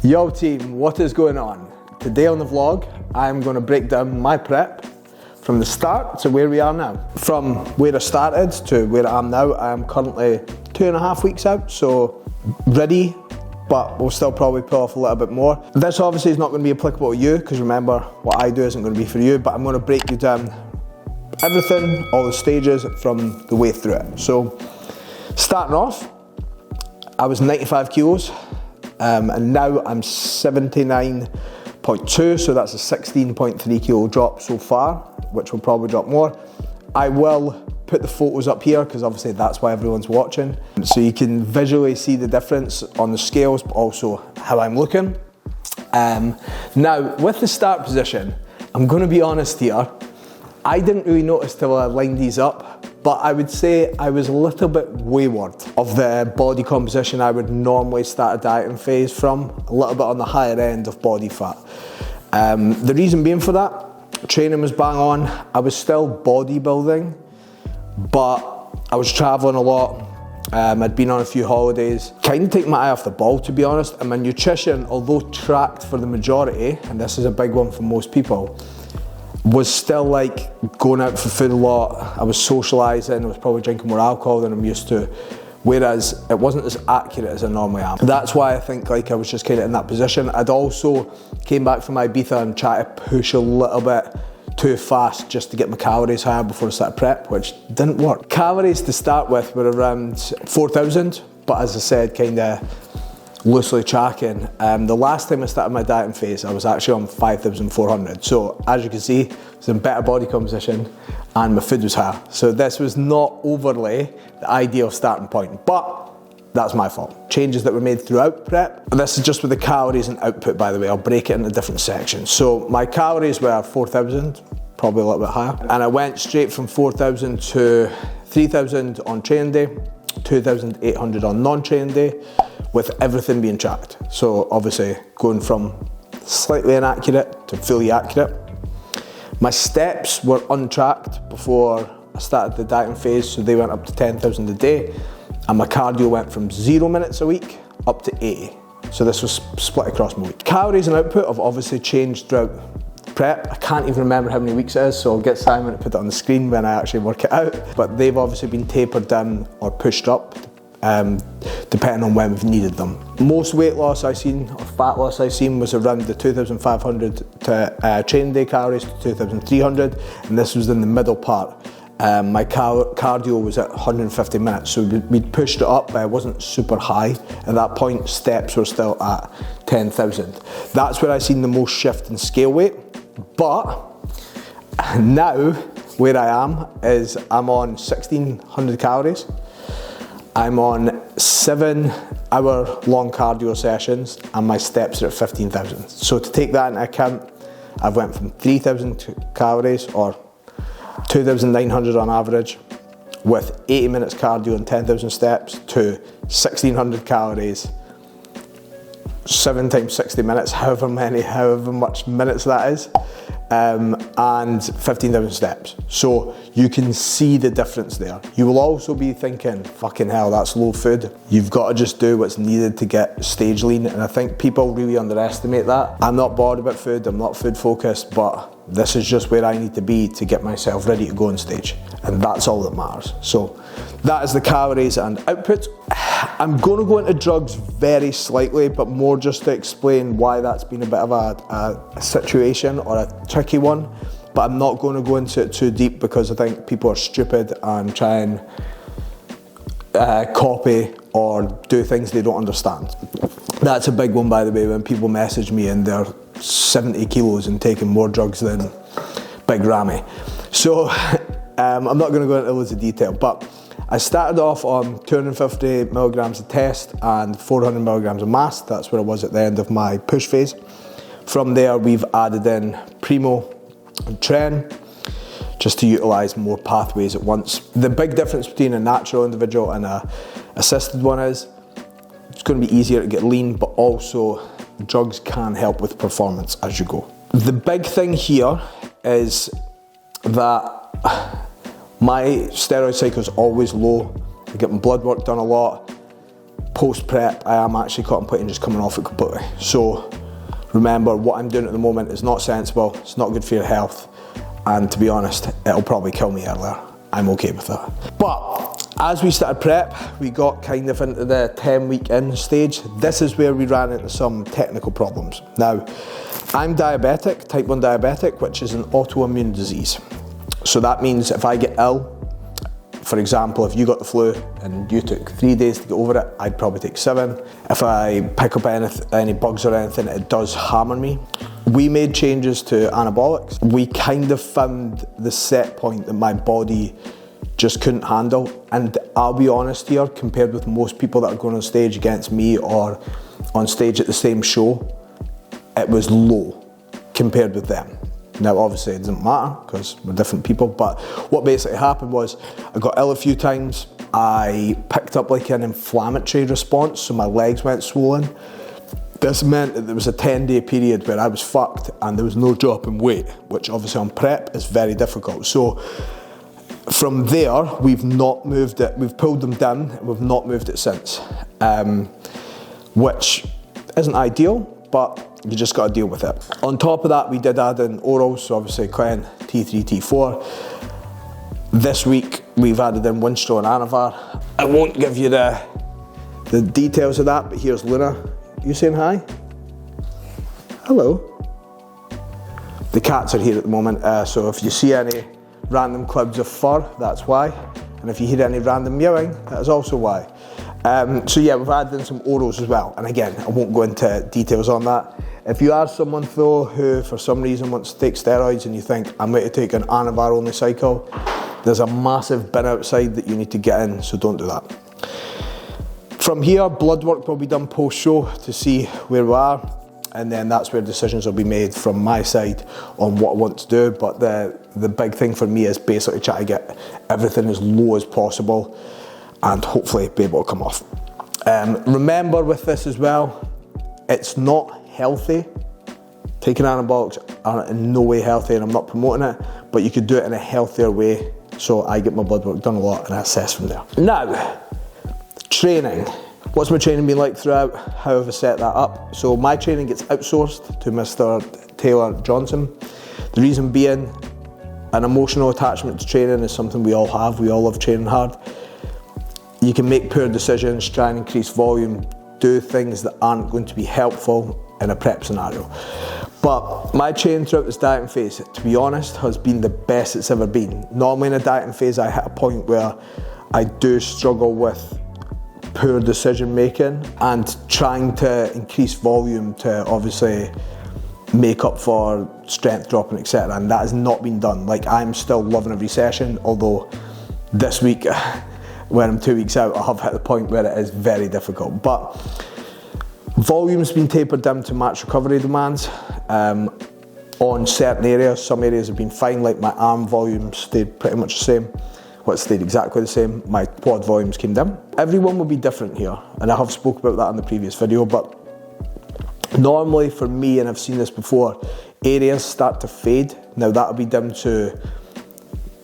Yo team, what is going on? Today on the vlog, I'm going to break down my prep from the start to where we are now. From where I started to where I am now, I am currently 2.5 weeks out, so ready, but we'll still probably pull off a little bit more. This obviously is not going to be applicable to you, because remember, what I do isn't going to be for you, but I'm going to break you down everything, all the stages from the way through it. So, starting off, I was 95 kilos, and now I'm 79.2, so that's a 16.3 kilo drop so far, which will probably drop more. I will put the photos up here, because obviously that's why everyone's watching, so you can visually see the difference on the scales, but also how I'm looking. Now, with the start position, I'm going to be honest here, I didn't really notice till I lined these up, but I would say I was a little bit wayward of the body composition I would normally start a dieting phase from, a little bit on the higher end of body fat. The reason being for that, training was bang on. I was still bodybuilding, but I was traveling a lot. I'd been on a few holidays. Kind of take my eye off the ball, to be honest, and my nutrition, although tracked for the majority, and this is a big one for most people, was still like going out for food a lot. I was socialising, I was probably drinking more alcohol than I'm used to, whereas it wasn't as accurate as I normally am. That's why I think like I was just kind of in that position. I'd also came back from Ibiza and tried to push a little bit too fast just to get my calories higher before I started prep, which didn't work. Calories to start with were around 4,000, but as I said, kind of loosely tracking. The last time I started my dieting phase, I was actually on 5,400. So as you can see, I was in better body composition and my food was higher. So this was not overly the ideal starting point, but that's my fault. Changes that were made throughout prep. This is just with the calories and output, by the way. I'll break it into different sections. So my calories were 4,000, probably a little bit higher. And I went straight from 4,000 to 3,000 on training day, 2,800 on non-training day, with everything being tracked. So obviously going from slightly inaccurate to fully accurate. My steps were untracked before I started the dieting phase, so they went up to 10,000 a day, and my cardio went from 0 minutes a week up to 80. So this was split across my week. Calories and output have obviously changed throughout prep. I can't even remember how many weeks it is, so I'll get Simon to put it on the screen when I actually work it out. But they've obviously been tapered down or pushed up, depending on when we've needed them. Most weight loss I've seen, or fat loss I've seen, was around the 2,500 to training day calories to 2,300, and this was in the middle part. My cardio was at 150 minutes, so we'd pushed it up, but it wasn't super high. At that point, steps were still at 10,000. That's where I've seen the most shift in scale weight, but now where I am is I'm on 1,600 calories. I'm on 7-hour long cardio sessions and my steps are at 15,000. So to take that into account, I've went from 3,000 calories or 2,900 on average with 80 minutes cardio and 10,000 steps to 1,600 calories, 7 times 60 minutes, however much minutes that is, and 15,000 steps. So you can see the difference there. You will also be thinking, fucking hell, that's low food. You've got to just do what's needed to get stage lean, and I think people really underestimate that. I'm not bored about food, I'm not food focused, but this is just where I need to be to get myself ready to go on stage, and that's all that matters. So that is the calories and output. I'm going to go into drugs very slightly, but more just to explain why that's been a bit of a situation or a tricky one, but I'm not going to go into it too deep because I think people are stupid and try and copy or do things they don't understand. That's a big one, by the way, when people message me and they're 70 kilos and taking more drugs than Big Ramy. So I'm not going to go into loads of detail, but I started off on 250 milligrams of test and 400 milligrams of mass. That's where I was at the end of my push phase. From there, we've added in Primo and Tren just to utilise more pathways at once. The big difference between a natural individual and a assisted one is it's going to be easier to get lean, but also drugs can help with performance as you go. The big thing here is that my steroid cycle is always low. I get my blood work done a lot, post-prep, I am actually contemplating just coming off it completely. So remember, what I'm doing at the moment is not sensible, it's not good for your health, and to be honest, it'll probably kill me earlier. I'm okay with that. But as we started prep, we got kind of into the 10-week in stage. This is where we ran into some technical problems. Now, I'm diabetic, type 1 diabetic, which is an autoimmune disease. So that means if I get ill, for example, if you got the flu and you took 3 days to get over it, I'd probably take 7. If I pick up any bugs or anything, it does hammer me. We made changes to anabolics. We kind of found the set point that my body just couldn't handle. And I'll be honest here, compared with most people that are going on stage against me or on stage at the same show, it was low compared with them. Now obviously it doesn't matter because we're different people, but what basically happened was I got ill a few times. I picked up like an inflammatory response, so my legs went swollen. This meant that there was a 10-day period where I was fucked and there was no drop in weight, which obviously on prep is very difficult. So from there, we've not moved it. We've pulled them down and we've not moved it since, which isn't ideal, but you just got to deal with it. On top of that, we did add in orals, so obviously Clen, T3, T4. This week, we've added in Winstrol and Anavar. I won't give you the details of that, but here's Luna. You saying hi? Hello. The cats are here at the moment, so if you see any random clouds of fur, that's why. And if you hear any random mewing, that is also why. So yeah, we've added in some orals as well. And again, I won't go into details on that. If you are someone though who for some reason wants to take steroids and you think I'm going to take an Anavar only cycle, there's a massive bin outside that you need to get in, so don't do that. From here, blood work will be done post-show to see where we are, and then that's where decisions will be made from my side on what I want to do. But the big thing for me is basically try to get everything as low as possible and hopefully be able to come off. Remember with this as well, it's not healthy. Taking anabolics are in no way healthy, and I'm not promoting it, but you could do it in a healthier way. So I get my blood work done a lot and I assess from there. Now, training. What's my training been like throughout? How have I set that up? So my training gets outsourced to Mr. Taylor Johnson. The reason being, an emotional attachment to training is something we all have. We all love training hard. You can make poor decisions, try and increase volume, do things that aren't going to be helpful in a prep scenario. But my training throughout this dieting phase, to be honest, has been the best it's ever been. Normally in a dieting phase, I hit a point where I do struggle with poor decision making and trying to increase volume to obviously make up for strength dropping, etc. And that has not been done. Like, I'm still loving every session, although this week, when I'm 2 weeks out, I have hit the point where it is very difficult. But volume's been tapered down to match recovery demands on certain areas. Some areas have been fine, like my arm volume stayed pretty much the same. Well, it stayed exactly the same. My quad volumes came down. Everyone will be different here, and I have spoke about that in the previous video, but normally for me, and I've seen this before, areas start to fade. Now that'll be down to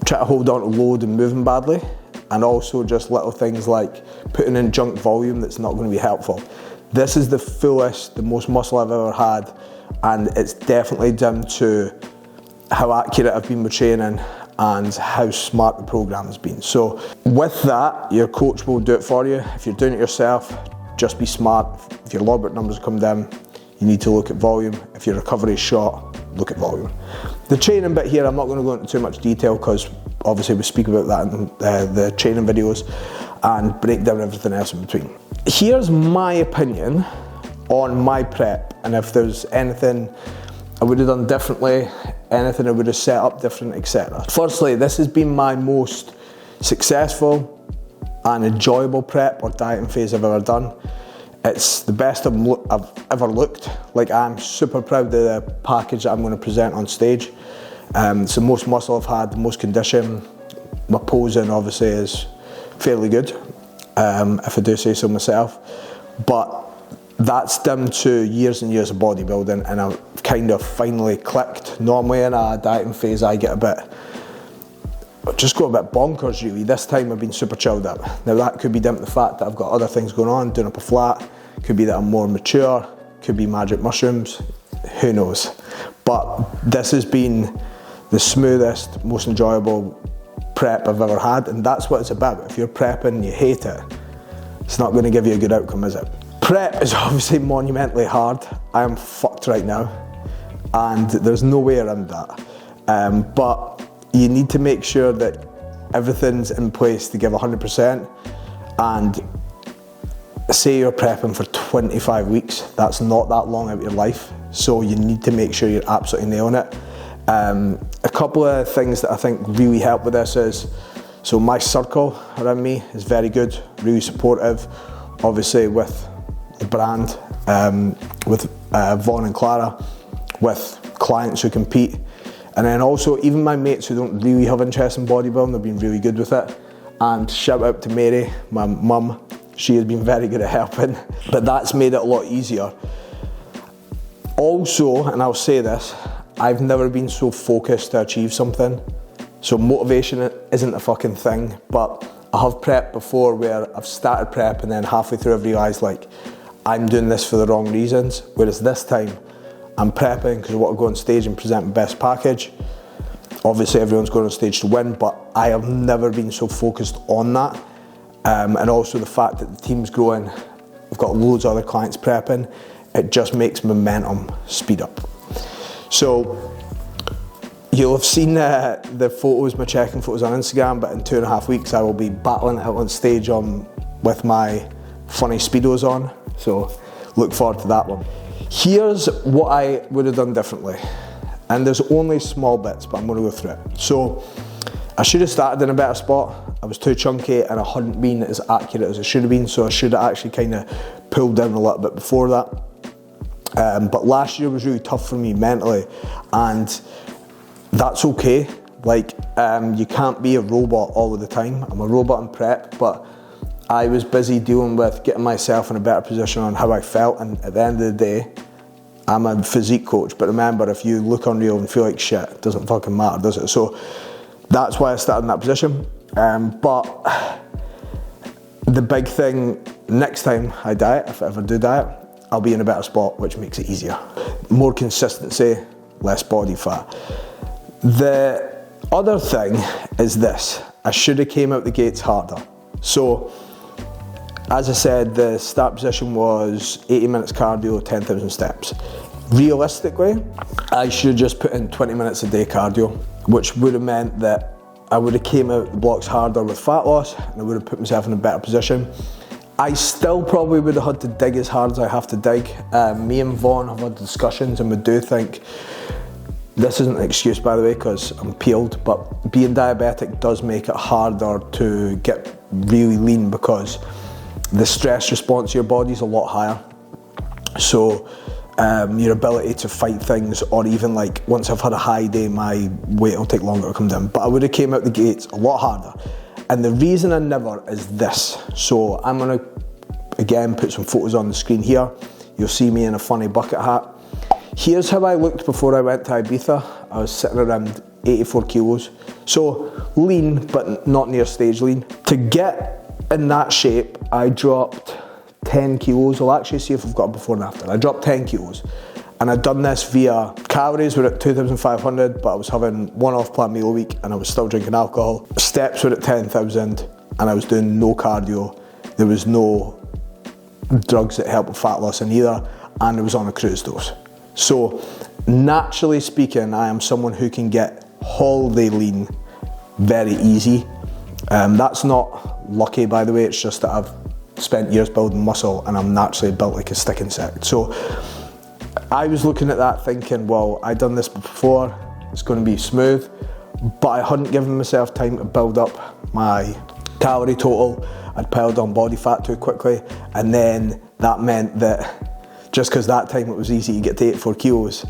try to hold on to load and moving badly, and also just little things like putting in junk volume that's not going to be helpful. This is the fullest, the most muscle I've ever had, and it's definitely down to how accurate I've been with training and how smart the program has been. So with that, your coach will do it for you. If you're doing it yourself, just be smart. If your log numbers come down, you need to look at volume. If your recovery is short, look at volume. The training bit here, I'm not going to go into too much detail because obviously we speak about that in the training videos and break down everything else in between. Here's my opinion on my prep, and if there's anything I would have done differently, anything I would have set up different, etc. Firstly, this has been my most successful and enjoyable prep or dieting phase I've ever done. It's the best I've ever looked. Like, I'm super proud of the package that I'm going to present on stage. It's the most muscle I've had, the most condition. My posing obviously is fairly good, if I do say so myself. But that's down to years and years of bodybuilding, and I've kind of finally clicked. Normally in a dieting phase I get a bit just go a bit bonkers really. This time I've been super chilled out. Now that could be down to the fact that I've got other things going on, doing up a flat, could be that I'm more mature, could be magic mushrooms, who knows. But this has been the smoothest, most enjoyable prep I've ever had, and that's what it's about. If you're prepping and you hate it, it's not going to give you a good outcome, is it? Prep is obviously monumentally hard. I am fucked right now, and there's no way around that. But you need to make sure that everything's in place to give 100%, and say you're prepping for 25 weeks, that's not that long out of your life, so you need to make sure you're absolutely nailing it. A couple of things that I think really help with this is, so my circle around me is very good, really supportive, obviously with the brand, with Vaughn and Clara, with clients who compete, and then also even my mates who don't really have interest in bodybuilding, they've been really good with it. And shout out to Mary, my mum, she has been very good at helping, but that's made it a lot easier. Also, and I'll say this, I've never been so focused to achieve something. So motivation isn't a fucking thing, but I have prepped before where I've started prep and then halfway through I've realised like, I'm doing this for the wrong reasons. Whereas this time, I'm prepping because I want to go on stage and present my best package. Obviously everyone's going on stage to win, but I have never been so focused on that. And also the fact that the team's growing, I've got loads of other clients prepping, it just makes momentum speed up. So you'll have seen the photos, my check-in photos on Instagram, but in 2.5 weeks I will be battling it out on stage with my funny Speedos on. So look forward to that one. Here's what I would have done differently. And there's only small bits, but I'm going to go through it. So I should have started in a better spot. I was too chunky and I hadn't been as accurate as I should have been, so I should have actually kind of pulled down a little bit before that. But last year was really tough for me mentally, and that's okay. Like, you can't be a robot all of the time. I'm a robot in prep, but I was busy dealing with getting myself in a better position on how I felt, and at the end of the day, I'm a physique coach, but remember, if you look unreal and feel like shit, it doesn't fucking matter, does it? So that's why I started in that position. But the big thing, next time I diet, if I ever do diet, I'll be in a better spot, which makes it easier. More consistency, less body fat. The other thing is this, I should have came out the gates harder. So, as I said, the start position was 80 minutes cardio, 10,000 steps. Realistically, I should have just put in 20 minutes a day cardio, which would have meant that I would have came out the blocks harder with fat loss, and I would have put myself in a better position. I still probably would have had to dig as hard as I have to dig. Me and Vaughn have had discussions, and we do think, this isn't an excuse by the way because I'm peeled, but being diabetic does make it harder to get really lean because the stress response to your body is a lot higher. So your ability to fight things, or even like once I've had a high day, my weight will take longer to come down. But I would have came out the gates a lot harder. And the reason I never is this. So I'm gonna, again, put some photos on the screen here. You'll see me in a funny bucket hat. Here's how I looked before I went to Ibiza. I was sitting around 84 kilos. So lean, but not near stage lean. To get in that shape, I dropped 10 kilos. I'll actually see if I've got a before and after. I dropped 10 kilos. And I'd done this via, calories were at 2,500, but I was having one off-plan meal a week and I was still drinking alcohol. Steps were at 10,000 and I was doing no cardio. There was no drugs that help with fat loss in either, and I was on a cruise dose. So naturally speaking, I am someone who can get holiday lean very easy. That's not lucky, by the way, it's just that I've spent years building muscle and I'm naturally built like a stick insect. So I was looking at that thinking, well, I'd done this before, it's going to be smooth, but I hadn't given myself time to build up my calorie total. I'd piled on body fat too quickly, and then that meant that just because that time it was easy to get to 84 kilos,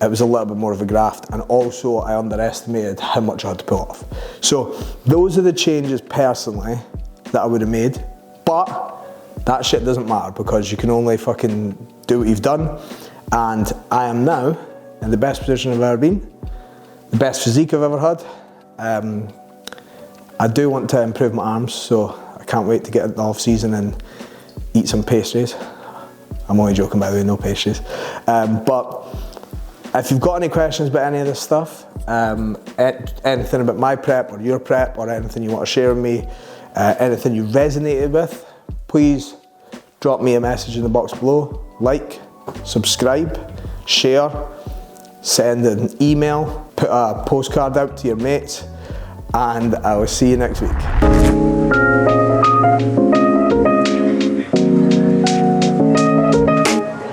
it was a little bit more of a graft, and also I underestimated how much I had to pull off. So those are the changes personally that I would have made, but that shit doesn't matter because you can only fucking do what you've done. And I am now in the best position I've ever been, the best physique I've ever had. I do want to improve my arms, so I can't wait to get into the off season and eat some pastries. I'm only joking, by the way, no pastries. But if you've got any questions about any of this stuff, anything about my prep or your prep or anything you want to share with me, anything you resonated with, please drop me a message in the box below. Like, subscribe, share, send an email, put a postcard out to your mates, and I will see you next week.